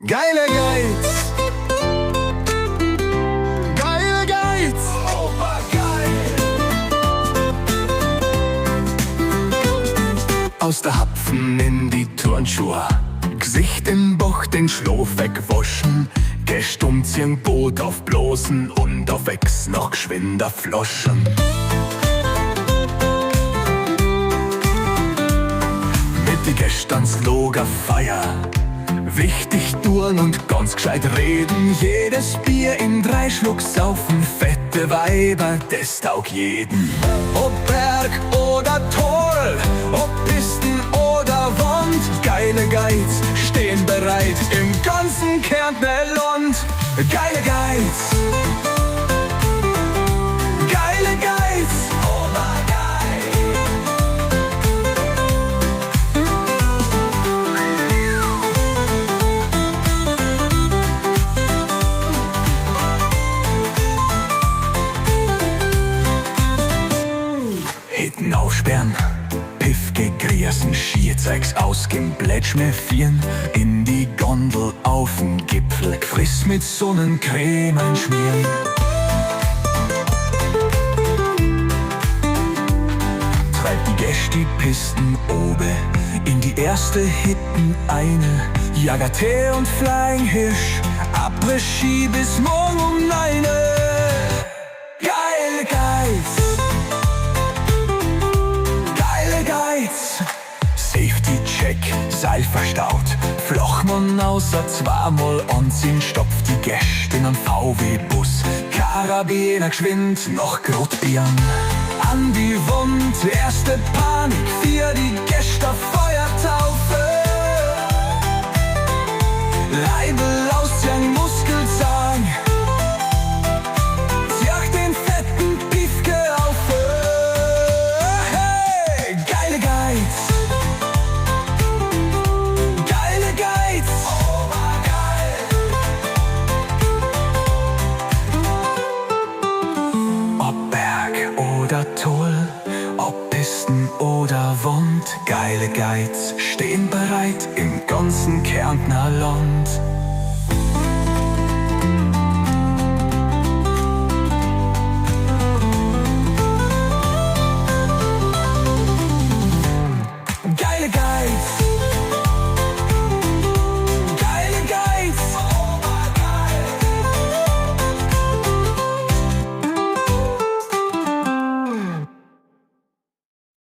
Geile Geiz, geile Geiz, obergeil. Aus der Hapfen in die Turnschuhe, Gesicht in Bocht, den Schlof wegwaschen, gestummt Boot auf bloßen und auf Ex noch geschwinder Floschen. Mit die Gästerns Lagerfeier, wichtig tun und ganz gescheit reden, jedes Bier in 3 Schluck saufen, fette Weiber, das taugt jeden. Ob Berg oder Tal, ob Pisten oder Wand, geile Geiz stehen bereit im ganzen Kärntner Land. Geile Geiz, geile Geiz, obergeil. Hitten aufsperren, Piff gegrießen, Schierzeugs ausgehen, Blätsch mehr vieren, in die Gondel auf'n Gipfel, friss mit Sonnencreme einschmieren. Treibt die Gäste die Pisten obe, in die erste Hitten eine, Jagertee und Flying Hirsch, Après-Ski bis morgen um 9. Geile Geiz, Safety-Check, Seil verstaut, Flochmann außer zweimal anziehen, stopft die Gäste in einen VW-Bus, Karabiner geschwind, noch Grotbieren. An die Wand, erste Panik, für die Gäste Feuertaufe. Leibel ausziehen, Muskelzahn, zieh den fetten Piefke auf. Hey, geile Geiz, Tal, ob Pisten oder Wand, geile Geiz stehen bereit im ganzen Kärntner Land.